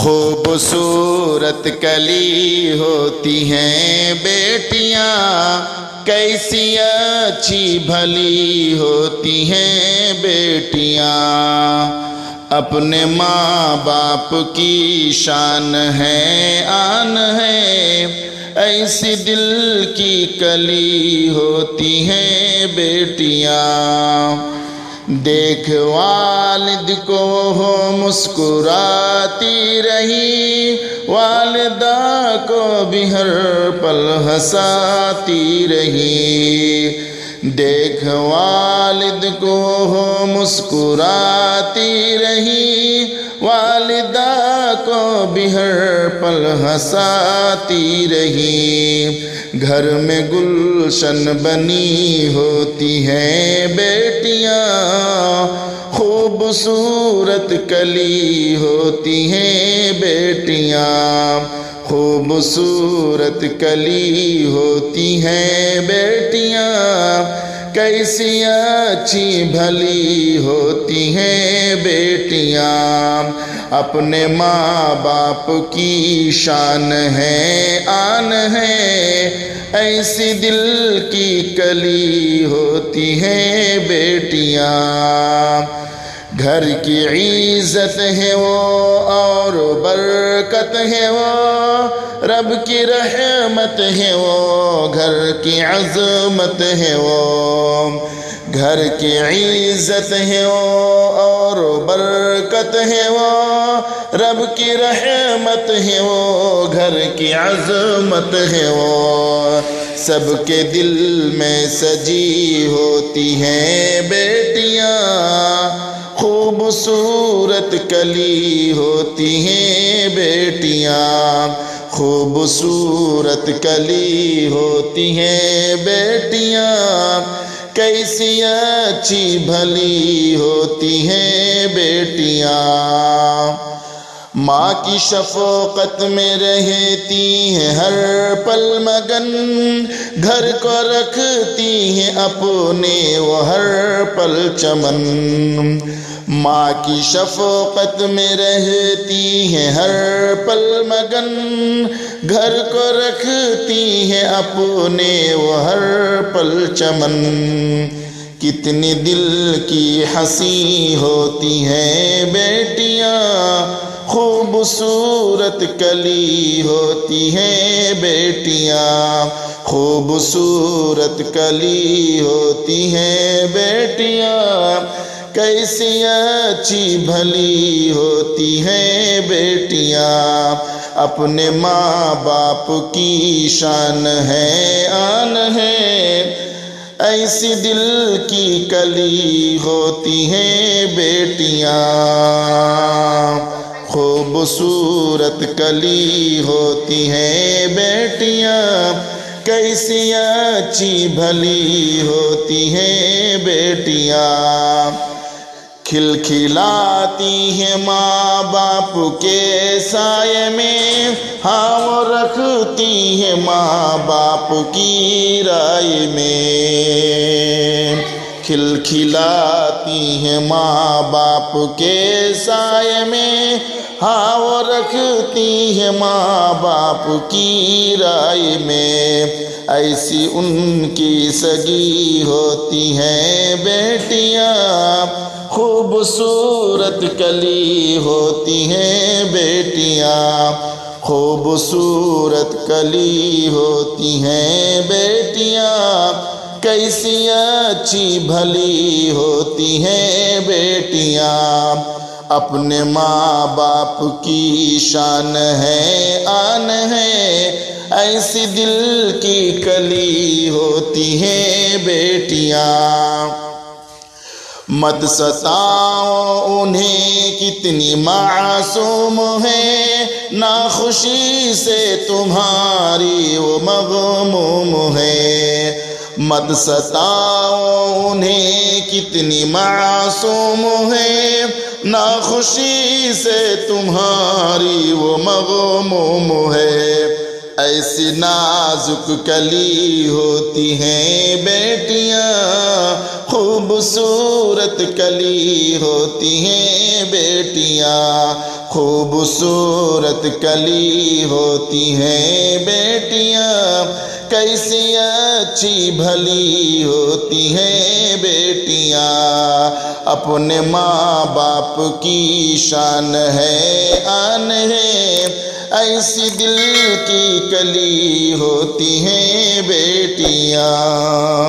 خوبصورت کلی ہوتی ہیں بیٹیاں، کیسی اچھی بھلی ہوتی ہیں بیٹیاں، اپنے ماں باپ کی شان ہے آن ہے، ایسی دل کی کلی ہوتی ہیں بیٹیاں۔ دیکھ والد کو ہو مسکراتی رہی، والدہ کو بھی ہر پل ہنساتی رہی، دیکھ والد کو ہو مسکراتی رہی، والدہ کو بھی ہر پل ہنساتی رہی، گھر میں گلشن بنی ہوتی ہیں بیٹیاں، خوبصورت کلی ہوتی ہیں بیٹیاں، خوبصورت کلی ہوتی ہیں بیٹیاں، کیسی اچھی بھلی ہوتی ہیں بیٹیاں، اپنے ماں باپ کی شان ہے آن ہے، ایسی دل کی کلی ہوتی ہیں بیٹیاں، گھر کی عزت ہے وہ اور برکت ہے وہ، رب کی رحمت ہے وہ، گھر کی عظمت ہے وہ، گھر کی عزت ہے وہ اور برکت ہے وہ، رب کی رحمت ہے وہ، گھر کی عظمت ہے وہ، سب کے دل میں سجی ہوتی ہیں بیٹیاں، خوبصورت کلی ہوتی ہیں بیٹیاں، خوبصورت کلی ہوتی ہیں بیٹیاں، کیسی اچھی بھلی ہوتی ہیں بیٹیاں، ماں کی شفقت میں رہتی ہیں ہر پل مگن، گھر کو رکھتی ہیں اپنے وہ ہر پل چمن، ماں کی شفقت میں رہتی ہیں ہر پل مگن، گھر کو رکھتی ہیں اپنے وہ ہر پل چمن، کتنی دل کی ہنسی ہوتی ہیں بیٹیاں، خوبصورت کلی ہوتی ہیں بیٹیاں، خوبصورت کلی ہوتی ہیں بیٹیاں، کیسی اچھی بھلی ہوتی ہیں بیٹیاں، اپنے ماں باپ کی شان ہے آن ہے، ایسی دل کی کلی ہوتی ہیں بیٹیاں، خوبصورت کلی ہوتی ہیں بیٹیاں، کیسی اچھی بھلی ہوتی ہیں بیٹیاں، کھلکھلاتی ہیں ماں باپ کے سائے میں، ہاں وہ رکھتی ہیں ماں باپ کی رائے میں، کھلکھلاتی ہیں ماں باپ کے سائے میں، ہاں وہ رکھتی ہیں ماں باپ کی رائے میں، ایسی ان کی سگی ہوتی ہیں بیٹیاں، خوبصورت کلی ہوتی ہیں بیٹیاں، خوبصورت کلی ہوتی ہیں بیٹیاں، کیسی اچھی بھلی ہوتی ہیں بیٹیاں، اپنے ماں باپ کی شان ہے آن ہے، ایسی دل کی کلی ہوتی ہیں بیٹیاں، مت ستاؤ انہیں کتنی معصوم ہے، ناخوشی سے تمہاری وہ مغموم ہے، مت ستاؤ انہیں کتنی معصوم ہے، ناخوشی سے تمہاری وہ مغموم ہے، ایسی نازک کلی ہوتی ہیں بیٹیاں، خوبصورت کلی ہوتی ہیں بیٹیاں، خوبصورت کلی ہوتی ہیں بیٹیاں، کیسی اچھی بھلی ہوتی ہیں بیٹیاں، اپنے ماں باپ کی شان ہے آن ہے، ایسی دل کی کلی ہوتی ہیں بیٹیاں۔